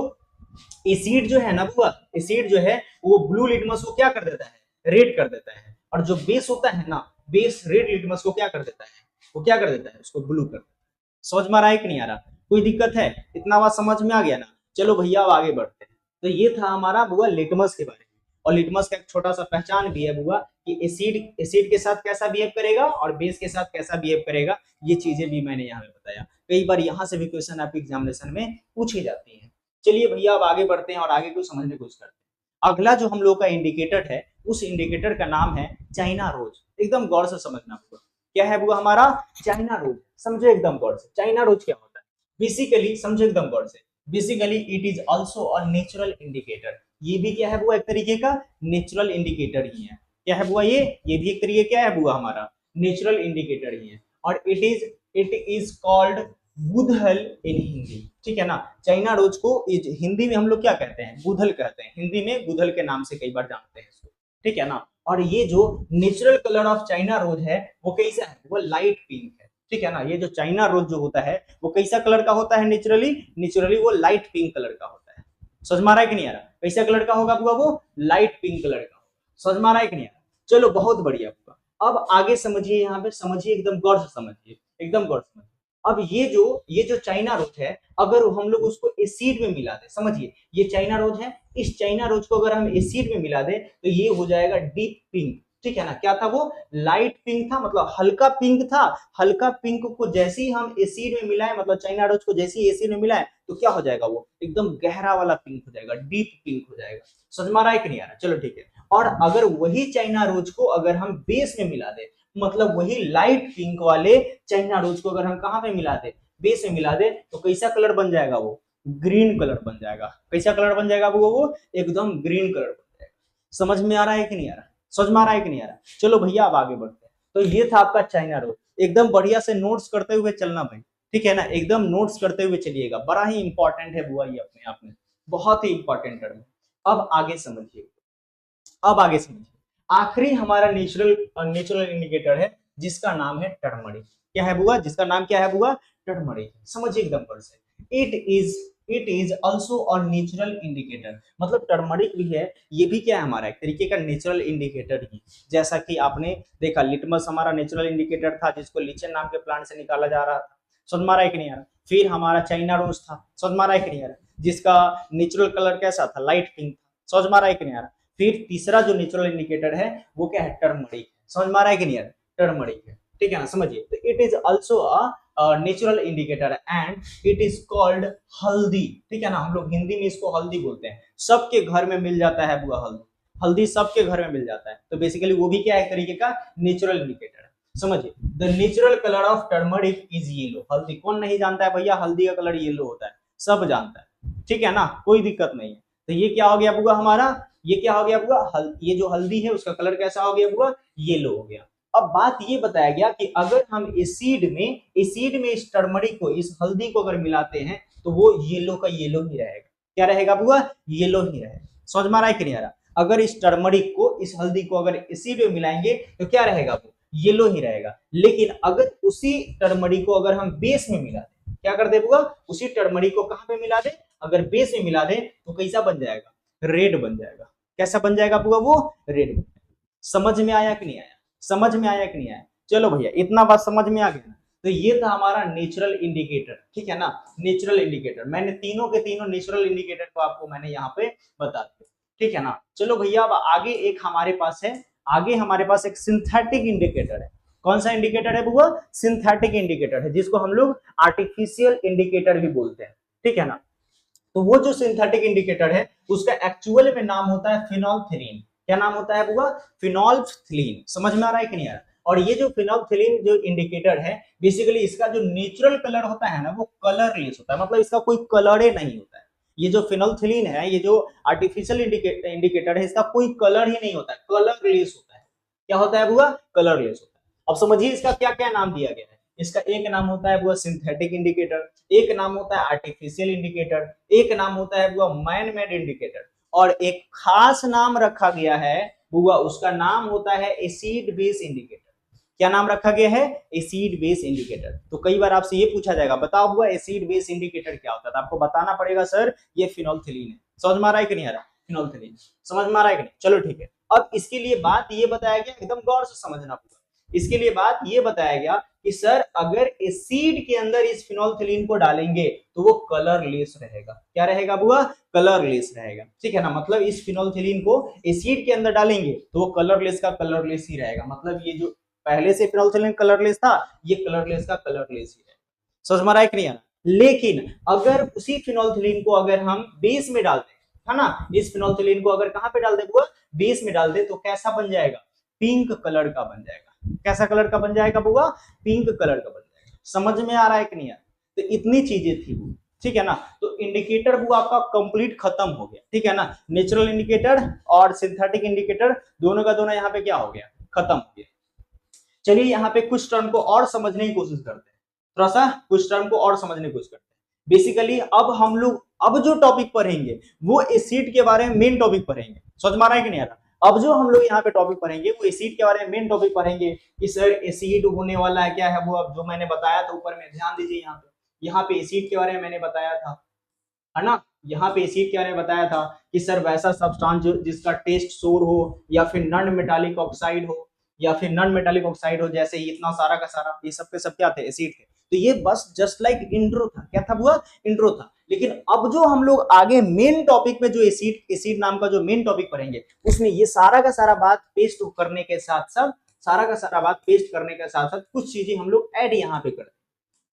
एसिड जो है ना बुआ, एसिड जो है वो ब्लू लिटमस को क्या कर देता है, रेड कर देता है, और जो बेस होता है ना, बेस रेड लिटमस को क्या कर देता है, वो क्या कर देता है, उसको ब्लू कर देता है। समझ में आ रहा है कि नहीं आ रहा, कोई दिक्कत है, इतना बात समझ में आ गया ना। चलो भैया अब आगे बढ़ते हैं। तो ये था हमारा बुआ लिटमस के बारे में। और लिटमस का एक छोटा सा पहचान भी है बुआ कि एसिड के साथ कैसा बिहेव करेगा और बेस के साथ कैसा बिहेव करेगा, ये चीजें भी मैंने यहाँ पे बताया। कई बार यहाँ से भी क्वेश्चन आपके एग्जामिनेशन में पूछी जाती है। चलिए भैया अब आगे बढ़ते हैं और आगे को समझने की कोशिश करते हैं। अगला जो हम लोग का इंडिकेटर है, उस इंडिकेटर का नाम है चाइना रोज। एकदम गौर से समझना बुआ, क्या है बुआ हमारा चाइना रोज। समझो एकदम गौर से, चाइना रोज क्या होता है बेसिकली, समझो एकदम गौर से। Basically it is also a natural indicator. ये भी क्या है बुआ, एक तरीके का नेचुरल इंडिकेटर ही है। क्या है बुआ ये भी एक तरीके क्या है बुआ हमारा नेचुरल इंडिकेटर ही है। और इट इज कॉल्ड बुधल इन हिंदी, ठीक है ना। चाइना रोज को हिंदी में हम लोग क्या कहते हैं, बुधल कहते हैं। हिंदी में बुधल के नाम से कई बार जानते हैं इसको, ठीक है ना। और ये जो natural colour of China rose है वो कैसा है, वो लाइट पिंक है, ठीक है ना। ये जो चाइना रोज जो होता है वो कैसा कलर का होता है, नेचुरली वो लाइट पिंक कलर का होता है। समझ में आ रहा है कि नहीं आ रहा, कैसा कलर का होगा बुआ, वो लाइट पिंक कलर का। समझ में आ रहा है कि नहीं आ रहा, चलो बहुत बढ़िया बुआ। अब आगे समझिए, यहाँ पे समझिए एकदम गौर से समझिए, एकदम गौर से समझिए। अब ये जो चाइना रोज है, अगर हम लोग उसको एसिड में मिला दे, समझिए ये चाइना रोज है, इस चाइना रोज को अगर हम एसिड में मिला दे तो ये हो जाएगा डीप पिंक, ठीक है ना। क्या था वो, लाइट पिंक था, मतलब हल्का पिंक था। हल्का पिंक को जैसे ही हम एसिड में मिलाएं, मतलब चाइना रोज को जैसे ही एसिड में मिलाएं तो क्या हो जाएगा, वो एकदम गहरा वाला पिंक हो जाएगा, डीप पिंक हो जाएगा। समझ में आ रहा है कि नहीं आ रहा, चलो ठीक है। और अगर वही चाइना रोज को अगर हम बेस में मिला दे, मतलब वही लाइट पिंक वाले चाइना रोज को अगर हम कहां पे मिला दे, बेस में मिला दे, तो कैसा कलर बन जाएगा, वो ग्रीन कलर बन जाएगा। कैसा कलर बन जाएगा वो एकदम ग्रीन कलर बन जाएगा। समझ में आ रहा है कि नहीं आ रहा, समझ में आ रहा है कि नहीं आ रहा, चलो भैया अब आगे बढ़ते हैं। तो ये था आपका चाइना रोज। एकदम बढ़िया से नोट्स करते हुए चलना भाई, ठीक है ना, एकदम नोट्स करते हुए चलिएगा, बड़ा ही इंपॉर्टेंट है बुआ ये अपने आप में, बहुत ही इंपॉर्टेंट टर्म। अब आगे समझिए, अब आगे समझिए। आखिरी हमारा नेचुरल इंडिकेटर है जिसका नाम है टर्मरिक। क्या है बुआ, जिसका नाम क्या है बुआ, टर्मरिक। समझिए एकदम पर से, it is also a natural indicator. मतलब टर्मरिक भी है, ये भी क्या है हमारा एक तरीके का नेचुरल इंडिकेटर ही। जैसा कि आपने देखा लिटमस हमारा नेचुरल इंडिकेटर था जिसको लीचेन नाम के प्लांट से निकाला जा रहा था। समझ में आ रहा है कि नहीं आ रहा। फिर हमारा चाइना रोज था, समझ में आ रहा है कि नहीं आ रहा, जिसका नेचुरल कलर कैसा था, लाइट पिंक था। समझ में आ रहा है कि नहीं आ रहा। फिर तीसरा जो नेचुरल इंडिकेटर है वो क्या है, टर्मरिक। समझ में आ रहा है कि नहीं आ रहा, टर्मरिक है, ठीक है ना। समझिए, तो it is also a natural indicator and it is called हल्दी, ठीक है ना। हम लोग हिंदी में इसको हल्दी बोलते हैं। सबके घर में मिल जाता है बुआ हल्दी, हल्दी सबके घर में मिल जाता है। तो बेसिकली वो भी क्या है, एक तरीके का नेचुरल इंडिकेटर है। समझिए, the natural colour of turmeric is yellow. हल्दी कौन नहीं जानता है भैया, हल्दी का कलर येलो होता है, सब जानता है, ठीक है ना, कोई दिक्कत नहीं है। तो ये क्या हो गया बुआ हमारा, ये क्या हो गया बुआ, ये जो हल्दी है उसका कलर कैसा हो गया बुआ, येलो हो गया। अब बात ये बताया गया कि अगर हम एसिड में इस टर्मरिक को, इस हल्दी को अगर मिलाते हैं तो वो येलो का येलो ही रहेगा। क्या रहेगा बुआ, येलो ही रहेगा। समझ में आ रहा है कि नहीं आ रहा। अगर इस टर्मरिक को, इस हल्दी को अगर एसिड में मिलाएंगे तो क्या रहेगा, वो येलो ही रहेगा। लेकिन अगर उसी टर्मरिक को अगर हम बेस में मिला दें, क्या कर दे बुआ, उसी टर्मरिक को कहां पे मिला दे, अगर बेस में मिला दे तो कैसा बन जाएगा, रेड बन जाएगा। कैसा बन जाएगा बुआ, वो रेड बन जाएगा। समझ में आया कि नहीं आया, समझ में आया कि नहीं आया, चलो भैया इतना बात समझ में आ गया ना। तो ये था हमारा नेचुरल इंडिकेटर, ठीक है ना, नेचुरल इंडिकेटर। मैंने तीनों के तीनों नेचुरल इंडिकेटर को आपको मैंने यहाँ पे बता दिया, ठीक है ना। चलो भैया अब आगे एक हमारे पास है, आगे हमारे पास एक सिंथेटिक इंडिकेटर है। कौन सा इंडिकेटर है बुआ, सिंथेटिक इंडिकेटर है, जिसको हम लोग आर्टिफिशियल इंडिकेटर भी बोलते हैं, ठीक है ना। तो वो जो सिंथेटिक इंडिकेटर है उसका एक्चुअल में नाम होता है फिनोल्फ्थेलीन। क्या नाम होता है बुआ, फिनोल्फ्थेलीन। समझ में आ रहा है कि नहीं आ रहा। और ये जो फिनोल्फ्थेलीन जो इंडिकेटर है, बेसिकली इसका जो नेचुरल कलर होता है ना वो कलरलेस होता है, मतलब इसका कोई कलर ही नहीं होता है। ये जो फिनोल्फ्थेलीन है, ये जो आर्टिफिशियल इंडिकेटर है, इसका कोई कलर ही नहीं होता है, कलरलेस होता है। क्या होता है बुआ, कलरलेस होता है। अब समझिए इसका क्या क्या नाम दिया गया है। इसका एक नाम होता है बुआ सिंथेटिक इंडिकेटर, एक नाम होता है आर्टिफिशियल इंडिकेटर, एक नाम होता है बुआ मैन मेड इंडिकेटर, और एक खास नाम रखा गया है बुआ, उसका नाम होता है एसिड बेस इंडिकेटर। क्या नाम रखा गया है, एसिड बेस इंडिकेटर। तो कई बार आपसे ये पूछा जाएगा, बताओ बुआ एसिड बेस इंडिकेटर क्या होता है, तो आपको बताना पड़ेगा सर ये फिनोल्फ्थेलीन है। समझ में आ रहा है कि नहीं आ रहा, फिनोल्फ्थेलीन। समझ में आ रहा है कि नहीं, चलो ठीक है। अब इसके लिए बात ये बताया गया, एकदम गौर से समझना पूरा। इसके लिए बात ये बताया गया कि सर अगर एसिड के अंदर इस फिनोल्फथालीन को डालेंगे तो वो कलरलेस रहेगा। क्या रहेगा बुआ? कलरलेस रहेगा। ठीक है ना, मतलब इस फिनोल्फथालीन को एसिड के अंदर डालेंगे तो वो कलरलेस का कलरलेस ही रहेगा। मतलब ये जो पहले से फिनोल्फथालीन कलरलेस था, ये कलरलेस का कलरलेस ही रहेगा। समझ में आ रहा है कि नहीं आ रहा? लेकिन अगर उसी फिनोल्फथालीन को अगर हम बेस में डाल दें, है ना, इस फिनोल्फथालीन को अगर कहां पे डाल दे बुआ? बेस में डाल दे, तो कैसा बन जाएगा? पिंक कलर का बन जाएगा। कैसा कलर का बन जाएगा बुआ? पिंक कलर का बन जाएगा। समझ में आ रहा है कि नहीं आ रहा? तो इतनी चीजें थी वो, ठीक है ना। तो इंडिकेटर बुआ आपका कंप्लीट खत्म हो गया, ठीक है ना। नेचुरल इंडिकेटर और सिंथेटिक इंडिकेटर दोनों का दोनों यहाँ पे क्या हो गया? खत्म हो गया। चलिए यहाँ पे कुछ टर्म को और समझने की कोशिश करते हैं, थोड़ा सा कुछ टर्म को और समझने की कोशिश करते हैं। बेसिकली अब हम लोग अब जो टॉपिक पढ़ेंगे वो एसिड के बारे में मेन टॉपिक पढ़ेंगे। समझ में आ रहा है कि नहीं आ रहा? अब जो हम लोग यहाँ पे टॉपिक पढ़ेंगे वो एसिड के बारे में मेन टॉपिक पढ़ेंगे कि सर एसिड होने वाला है क्या है वो। अब जो मैंने बताया था ऊपर में ध्यान दीजिए, यहाँ पे एसिड के बारे में मैंने बताया था, है ना। यहाँ पे एसिड के बारे में बताया था कि सर वैसा सब्सटेंस जिसका टेस्ट सोर हो, या फिर नॉन मेटालिक ऑक्साइड हो, या फिर नॉन मेटालिक ऑक्साइड हो, जैसे इतना सारा का सारा ये सब के सब क्या थे? एसिड थे। तो ये बस जस्ट लाइक इंट्रो था। क्या था बुआ? इंट्रो था। लेकिन अब जो हम लोग आगे मेन टॉपिक में जो एसिड नाम का जो मेन टॉपिक पढ़ेंगे उसमें ये सारा का सारा बात पेस्ट करने के साथ साथ कुछ चीजें हम लोग ऐड यहाँ पे कर,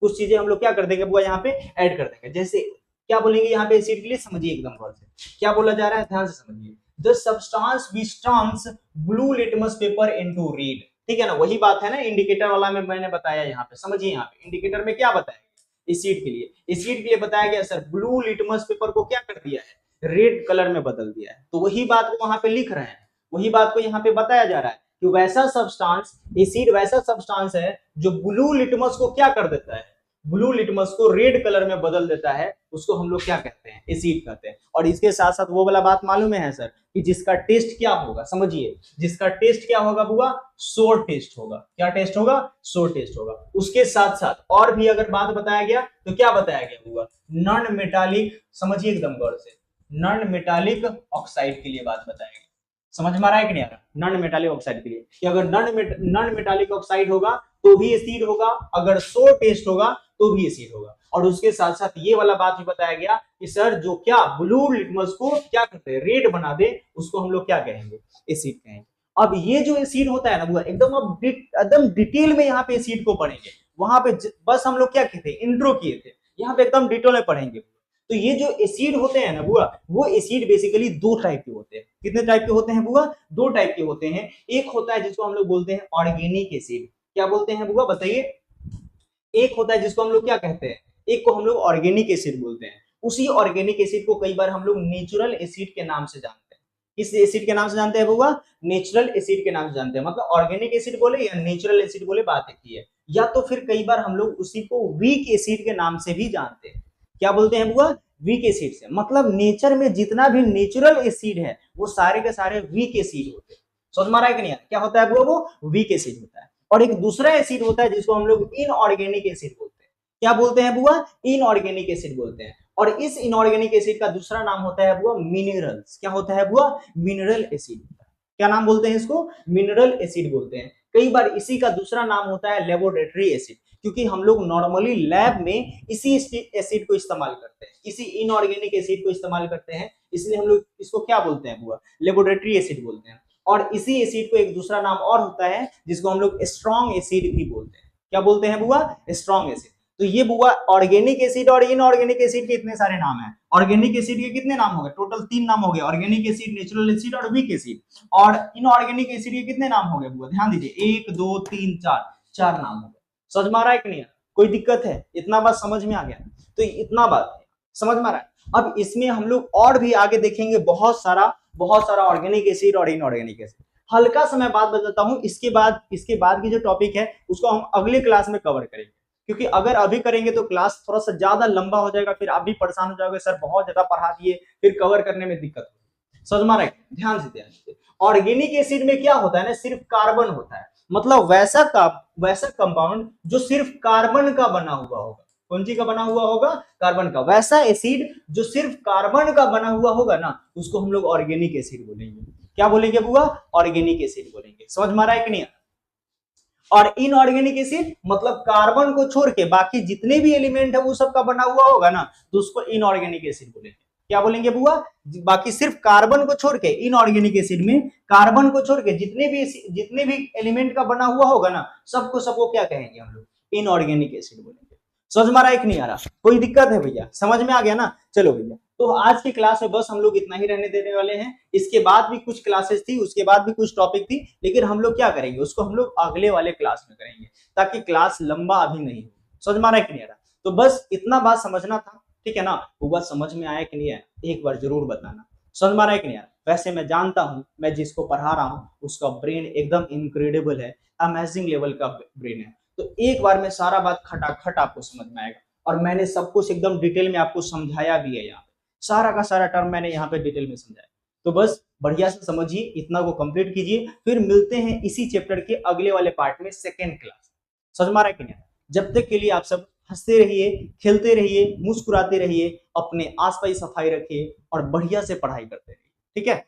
कुछ चीजें हम लोग क्या कर देंगे बुआ? यहाँ पे ऐड कर देंगे। जैसे क्या बोलेंगे यहाँ पे एसिड के लिए? समझिए एकदम गौर से क्या बोला जा रहा है, ध्यान से समझिए। The substance which turns blue litmus paper into red. ठीक है ना, वही बात है ना इंडिकेटर वाला में मैंने बताया। यहाँ पे समझिए, यहाँ पे इंडिकेटर में क्या बताया एसिड के लिए? एसिड के लिए बताया गया सर ब्लू लिटमस पेपर को क्या कर दिया है? रेड कलर में बदल दिया है। तो वही बात को वहां पे लिख रहे हैं, वही बात को यहाँ पे बताया जा रहा है कि वैसा सब्सटेंस, एसिड वैसा सब्सटेंस है जो ब्लू लिटमस को क्या कर देता है? ब्लू लिटमस को रेड कलर में बदल देता है। उसको हम लोग क्या कहते हैं? एसिड कहते हैं। और इसके साथ साथ वो वाला बात मालूम है सर कि जिसका टेस्ट क्या होगा? समझिए, जिसका टेस्ट क्या होगा बुआ? सोर टेस्ट होगा। क्या टेस्ट होगा? सोर टेस्ट होगा। उसके साथ साथ और भी अगर बात बताया गया तो क्या बताया गया बुआ? नॉन मेटालिक, समझिए एकदम गौर से, नॉन मेटालिक ऑक्साइड के लिए बात बताया गया। समझ में आ रहा है कि नहीं आ रहा? नॉन मेटालिक ऑक्साइड के लिए कि अगर नॉन मेटालिक ऑक्साइड होगा तो भी एसिड होगा, अगर सोर टेस्ट होगा तो भी एसिड होगा। और उसके साथ साथ ये वाला बात भी बताया गया कि सर जो क्या ब्लू लिटमस को क्या करते हैं? रेड बना दे, उसको हम लोग क्या कहेंगे? एसिड कहेंगे। अब ये जो एसिड होता है ना वो एकदम अब एकदम डिटेल में यहाँ पे एसिड को पढ़ेंगे। वहां पे बस हम लोग क्या कहते हैं? इंट्रो किए थे। यहाँ पे एकदम डिटेल में पढ़ेंगे। तो ये जो एसिड होते हैं ना बुआ, वो एसिड बेसिकली दो टाइप के होते हैं। कितने टाइप के होते हैं बुआ? दो टाइप के होते हैं। एक होता है जिसको हम लोग बोलते हैं ऑर्गेनिक एसिड। क्या बोलते हैं बुआ? बताइए। एक होता है जिसको हम लोग क्या कहते हैं? एक को हम लोग ऑर्गेनिक एसिड बोलते हैं। उसी ऑर्गेनिक एसिड को कई बार हम लोग नेचुरल एसिड के नाम से जानते हैं। किस एसिड के नाम से जानते हैं बुआ? नेचुरल एसिड के नाम से जानते हैं। मतलब ऑर्गेनिक एसिड बोले या नेचुरल एसिड बोले, बात एक ही है। या तो फिर कई बार हम लोग उसी को वीक एसिड के नाम से भी जानते हैं। क्या बोलते हैं बुआ? वीक एसिड से। मतलब नेचर में जितना भी नेचुरल एसिड है वो सारे के सारे वीक एसिड होते हैं। समझ में आ रहा है कि नहीं? क्या होता है बुआ? वो वीक एसिड होता है। और एक दूसरा एसिड होता है जिसको हम लोग इनऑर्गेनिक एसिड बोलते हैं। क्या बोलते हैं बुआ? इनऑर्गेनिक एसिड बोलते हैं। और इस इनऑर्गेनिक एसिड का दूसरा नाम होता है बुआ मिनरल्स। क्या होता है बुआ? मिनरल एसिड होता है। क्या नाम बोलते हैं इसको? मिनरल एसिड बोलते हैं। कई बार इसी का दूसरा नाम होता है लेबोरेटरी एसिड, क्योंकि हम लोग नॉर्मली लैब में इसी एसिड को इस्तेमाल करते हैं, इसी इनऑर्गेनिक एसिड को इस्तेमाल करते हैं, इसलिए हम लोग इसको क्या बोलते हैं बुआ? लेबोरेटरी एसिड बोलते हैं। और इसी एसिड को एक दूसरा नाम और होता है जिसको हम लोग स्ट्रॉन्ग एसिड भी बोलते हैं। क्या बोलते हैं बुआ? Strong acid. तो ये बुआ ऑर्गेनिक एसिड और इनऑर्गेनिक एसिड के इतने सारे नाम हैं। ऑर्गेनिक एसिड के कितने नाम हो गए? टोटल 3 नाम हो गए। ऑर्गेनिक एसिड, नेचुरल एसिड और वीक एसिड। और इनऑर्गेनिक एसिड के कितने नाम हो गए बुआ? ध्यान दीजिए, 1 2 3 4, 4 नाम हो गए। समझ में आ रहा है कि नहीं? कोई दिक्कत है? इतना बात समझ में आ गया? तो इतना बात समझ में आ रहा है। अब इसमें हम लोग और भी आगे देखेंगे बहुत सारा ऑर्गेनिक एसिड और इनऑर्गेनिक एसिड। हल्का सा मैं बात बताता हूं, इसके बाद की जो टॉपिक है उसको हम अगले क्लास में कवर करेंगे, क्योंकि अगर अभी करेंगे तो क्लास थोड़ा सा ज्यादा लंबा हो जाएगा, फिर आप भी परेशान हो जाओगे, सर बहुत ज्यादा पढ़ा दिए, फिर कवर करने में दिक्कत होगी। समझ में आ रहा है? ध्यान से। ऑर्गेनिक एसिड में क्या होता है ना, सिर्फ कार्बन होता है। मतलब वैसा कंपाउंड जो सिर्फ कार्बन का बना हुआ होगा। कौन सी का बना हुआ होगा? कार्बन का। वैसा एसिड जो सिर्फ कार्बन का बना हुआ होगा ना, उसको हम लोग ऑर्गेनिक एसिड बोलेंगे। क्या बोलेंगे बुआ? ऑर्गेनिक एसिड बोलेंगे। समझ में आ रहा है कि नहीं? और इनऑर्गेनिक एसिड मतलब कार्बन को छोड़ के बाकी जितने भी एलिमेंट है वो सब का बना हुआ होगा ना, तो उसको इनऑर्गेनिक एसिड बोलेंगे। क्या बोलेंगे बुआ? बाकी सिर्फ कार्बन को छोड़ के, इनऑर्गेनिक एसिड में कार्बन को छोड़ के जितने भी एलिमेंट का बना हुआ होगा ना, सबको क्या कहेंगे हम लोग? इनऑर्गेनिक एसिड बोलेंगे। समझ में आ रहा है कि नहीं आ रहा? कोई दिक्कत है भैया? समझ में आ गया ना? चलो भैया, तो आज की क्लास में बस हम लोग इतना ही रहने देने वाले हैं। इसके बाद भी कुछ क्लासेस थी, उसके बाद भी कुछ टॉपिक थी, लेकिन हम लोग क्या करेंगे, उसको हम लोग अगले वाले क्लास में करेंगे, ताकि क्लास लंबा अभी नहीं हो। समझ में आ रहा है कि नहीं आ रहा? तो बस इतना बात समझना था, ठीक है ना? वो बात समझ में आया कि नहीं आया, एक बार जरूर बताना। समझ में आ रहा है कि नहीं आ रहा? वैसे मैं जानता हूं, मैं जिसको पढ़ा रहा हूं उसका ब्रेन एकदम इनक्रेडिबल है, अमेजिंग लेवल का ब्रेन है। तो एक बार में सारा बात खटाखट आपको समझ में आएगा, और मैंने सब कुछ एकदम डिटेल में आपको समझाया भी है। यहाँ सारा का सारा टर्म मैंने यहाँ पे डिटेल में समझाया। तो बस बढ़िया से समझिए, इतना को कंप्लीट कीजिए, फिर मिलते हैं इसी चैप्टर के अगले वाले पार्ट में, सेकेंड क्लास। समझ में आ रहा है कि नहीं? जब तक के लिए आप सब हंसते रहिए, खेलते रहिए, मुस्कुराते रहिए, अपने आसपास सफाई रखिए और बढ़िया से पढ़ाई करते रहिए, ठीक है?